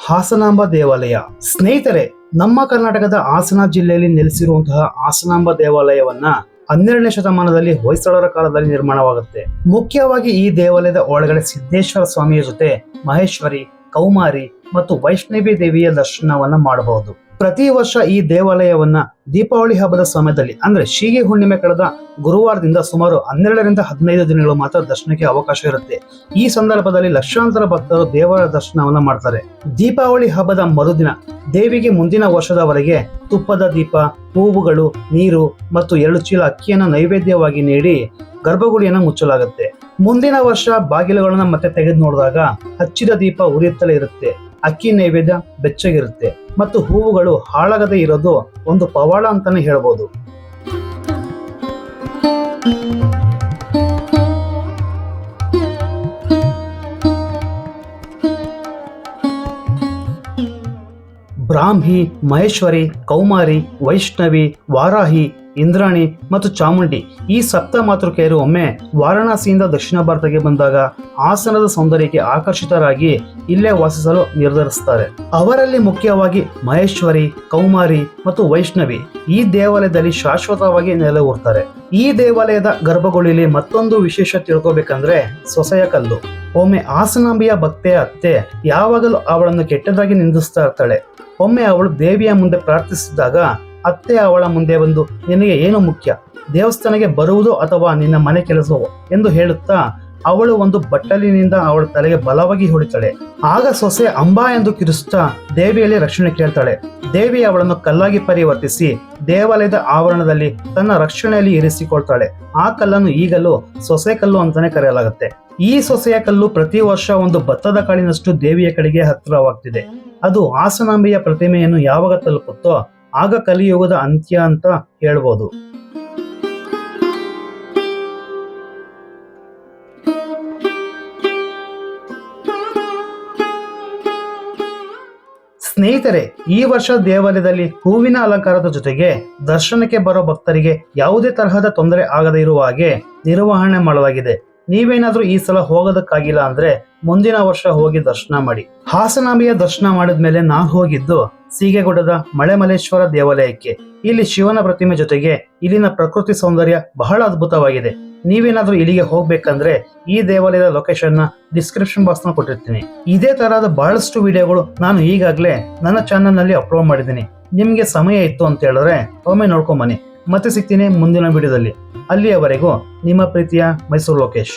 ಹಾಸನಾಂಬ ದೇವಾಲಯ. ಸ್ನೇಹಿತರೆ, ನಮ್ಮ ಕರ್ನಾಟಕದ ಹಾಸನ ಜಿಲ್ಲೆಯಲ್ಲಿ ನೆಲೆಸಿರುವಂತಹ ಹಾಸನಾಂಬ ದೇವಾಲಯವನ್ನ 12ನೇ ಶತಮಾನದಲ್ಲಿ ಹೊಯ್ಸಳರ ಕಾಲದಲ್ಲಿ ನಿರ್ಮಾಣವಾಗುತ್ತೆ. ಮುಖ್ಯವಾಗಿ ಈ ದೇವಾಲಯದ ಒಳಗಡೆ ಸಿದ್ದೇಶ್ವರ ಸ್ವಾಮಿಯ ಜೊತೆ ಮಹೇಶ್ವರಿ, ಕೌಮಾರಿ ಮತ್ತು ವೈಷ್ಣವಿ ದೇವಿಯ ದರ್ಶನವನ್ನ ಮಾಡಬಹುದು. ಪ್ರತಿ ವರ್ಷ ಈ ದೇವಾಲಯವನ್ನ ದೀಪಾವಳಿ ಹಬ್ಬದ ಸಮಯದಲ್ಲಿ ಅಂದ್ರೆ ಶೀಗೆ ಹುಣ್ಣಿಮೆ ಕಳೆದ ಗುರುವಾರದಿಂದ ಸುಮಾರು 12ರಿಂದ 15 ದಿನಗಳು ಮಾತ್ರ ದರ್ಶನಕ್ಕೆ ಅವಕಾಶ ಇರುತ್ತೆ. ಈ ಸಂದರ್ಭದಲ್ಲಿ ಲಕ್ಷಾಂತರ ಭಕ್ತರು ದೇವರ ದರ್ಶನವನ್ನ ಮಾಡ್ತಾರೆ. ದೀಪಾವಳಿ ಹಬ್ಬದ ಮರುದಿನ ದೇವಿಗೆ ಮುಂದಿನ ವರ್ಷದವರೆಗೆ ತುಪ್ಪದ ದೀಪ, ಹೂವುಗಳು, ನೀರು ಮತ್ತು 2 ಚೀಲ ಅಕ್ಕಿಯನ್ನು ನೈವೇದ್ಯವಾಗಿ ನೀಡಿ ಗರ್ಭಗುಡಿಯನ್ನು ಮುಚ್ಚಲಾಗುತ್ತೆ. ಮುಂದಿನ ವರ್ಷ ಬಾಗಿಲುಗಳನ್ನ ಮತ್ತೆ ತೆಗೆದು ನೋಡಿದಾಗ ಹಚ್ಚಿದ ದೀಪ ಉರಿಯುತ್ತಲೇ ಇರುತ್ತೆ, ಅಕ್ಕಿ ನೈವೇದ್ಯ ಬೆಚ್ಚಗಿರುತ್ತೆ ಮತ್ತು ಹೂವುಗಳು ಹಾಳಾಗದೆ ಇರೋದು ಒಂದು ಪವಾಡ ಅಂತಾನೆ ಹೇಳ್ಬೋದು. ಬ್ರಾಹ್ಮಿ, ಮಹೇಶ್ವರಿ, ಕೌಮಾರಿ, ವೈಷ್ಣವಿ, ವಾರಾಹಿ, ಇಂದ್ರಾಣಿ ಮತ್ತು ಚಾಮುಂಡಿ ಈ ಸಪ್ತ ಮಾತೃಕೆಯರು ಒಮ್ಮೆ ವಾರಣಾಸಿಯಿಂದ ದಕ್ಷಿಣ ಭಾರತಕ್ಕೆ ಬಂದಾಗ ಹಾಸನದ ಸೌಂದರ್ಯಕ್ಕೆ ಆಕರ್ಷಿತರಾಗಿ ಇಲ್ಲೇ ವಾಸಿಸಲು ನಿರ್ಧರಿಸುತ್ತಾರೆ. ಅವರಲ್ಲಿ ಮುಖ್ಯವಾಗಿ ಮಹೇಶ್ವರಿ, ಕೌಮಾರಿ ಮತ್ತು ವೈಷ್ಣವಿ ಈ ದೇವಾಲಯದಲ್ಲಿ ಶಾಶ್ವತವಾಗಿ ನೆಲೆಯೂರ್ತಾರೆ. ಈ ದೇವಾಲಯದ ಗರ್ಭಗುಡಿಯಲ್ಲಿ ಮತ್ತೊಂದು ವಿಶೇಷ ತಿಳ್ಕೋಬೇಕಂದ್ರೆ ಸೊಸೆಯ ಕಲ್ಲು. ಒಮ್ಮೆ ಹಾಸನಾಂಬೆಯ ಭಕ್ತೆಯ ಅತ್ತೆ ಯಾವಾಗಲೂ ಅವಳನ್ನು ಕೆಟ್ಟದಾಗಿ ನಿಂದಿಸ್ತಾ ಇರ್ತಾಳೆ. ಒಮ್ಮೆ ಅವಳು ದೇವಿಯ ಮುಂದೆ ಪ್ರಾರ್ಥಿಸಿದಾಗ ಅತ್ತೆ ಅವಳ ಮುಂದೆ ಬಂದು, ನಿನಗೆ ಏನು ಮುಖ್ಯ, ದೇವಸ್ಥಾನಕ್ಕೆ ಬರುವುದು ಅಥವಾ ನಿನ್ನ ಮನೆ ಕೆಲಸವೋ ಎಂದು ಹೇಳುತ್ತಾ ಅವಳು ಒಂದು ಬಟ್ಟಲಿನಿಂದ ಅವಳ ತಲೆಗೆ ಬಲವಾಗಿ ಹೊಡಿತಾಳೆ. ಆಗ ಸೊಸೆ ಅಂಬಾ ಎಂದು ಕಿರಿಸುತ್ತಾ ದೇವಿಯಲ್ಲಿ ರಕ್ಷಣೆ ಕೇಳ್ತಾಳೆ. ದೇವಿ ಅವಳನ್ನು ಕಲ್ಲಾಗಿ ಪರಿವರ್ತಿಸಿ ದೇವಾಲಯದ ಆವರಣದಲ್ಲಿ ತನ್ನ ರಕ್ಷಣೆಯಲ್ಲಿ ಇರಿಸಿಕೊಳ್ತಾಳೆ. ಆ ಕಲ್ಲನ್ನು ಈಗಲೂ ಸೊಸೆ ಕಲ್ಲು ಅಂತಾನೆ ಕರೆಯಲಾಗುತ್ತೆ. ಈ ಸೊಸೆಯ ಕಲ್ಲು ಪ್ರತಿ ವರ್ಷ ಒಂದು ಭತ್ತದ ಕಾಳಿನಷ್ಟು ದೇವಿಯ ಕಡೆಗೆ ಹತ್ತಿರವಾಗ್ತಿದೆ. ಅದು ಹಾಸನಾಂಬೆಯ ಪ್ರತಿಮೆಯನ್ನು ಯಾವಾಗ ತಲುಪುತ್ತೋ ಆಗ ಕಲಿಯುಗದ ಅಂತ್ಯ ಅಂತ ಹೇಳ್ಬೋದು. ಸ್ನೇಹಿತರೆ, ಈ ವರ್ಷ ದೇವಾಲಯದಲ್ಲಿ ಹೂವಿನ ಅಲಂಕಾರದ ಜೊತೆಗೆ ದರ್ಶನಕ್ಕೆ ಬರೋ ಭಕ್ತರಿಗೆ ಯಾವುದೇ ತರಹದ ತೊಂದರೆ ಆಗದೇ ಇರುವ ಹಾಗೆ ನಿರ್ವಹಣೆ ಮಾಡಲಾಗಿದೆ. ನೀವೇನಾದ್ರೂ ಈ ಸಲ ಹೋಗೋದಕ್ಕಾಗಿಲ್ಲ ಅಂದ್ರೆ ಮುಂದಿನ ವರ್ಷ ಹೋಗಿ ದರ್ಶನ ಮಾಡಿ. ಹಾಸನಾಂಬೆಯ ದರ್ಶನ ಮಾಡಿದ್ಮೇಲೆ ನಾನು ಹೋಗಿದ್ದು ಸೀಗೆಗುಡ್ಡದ ಮಳೆಮಲ್ಲೇಶ್ವರ ದೇವಾಲಯಕ್ಕೆ. ಇಲ್ಲಿ ಶಿವನ ಪ್ರತಿಮೆ ಜೊತೆಗೆ ಇಲ್ಲಿನ ಪ್ರಕೃತಿ ಸೌಂದರ್ಯ ಬಹಳ ಅದ್ಭುತವಾಗಿದೆ. ನೀವೇನಾದ್ರೂ ಇಲ್ಲಿಗೆ ಹೋಗ್ಬೇಕಂದ್ರೆ ಈ ದೇವಾಲಯದ ಲೊಕೇಶನ್ ನ ಡಿಸ್ಕ್ರಿಪ್ಷನ್ ಬಾಕ್ಸ್ ನ ಕೊಟ್ಟಿರ್ತೀನಿ. ಇದೇ ತರಹದ ಬಹಳಷ್ಟು ವಿಡಿಯೋಗಳು ನಾನು ಈಗಾಗಲೇ ನನ್ನ ಚಾನಲ್ ನಲ್ಲಿ ಅಪ್ಲೋಡ್ ಮಾಡಿದ್ದೀನಿ. ನಿಮ್ಗೆ ಸಮಯ ಇತ್ತು ಅಂತ ಹೇಳಿದ್ರೆ ಒಮ್ಮೆ ನೋಡ್ಕೊಂಬನ್ನಿ. ಮತ್ತೆ ಸಿಗ್ತೀನಿ ಮುಂದಿನ ವಿಡಿಯೋದಲ್ಲಿ. ಅಲ್ಲಿಯವರೆಗೂ ನಿಮ್ಮ ಪ್ರೀತಿಯ ಮೈಸೂರು ಲೋಕೇಶ್.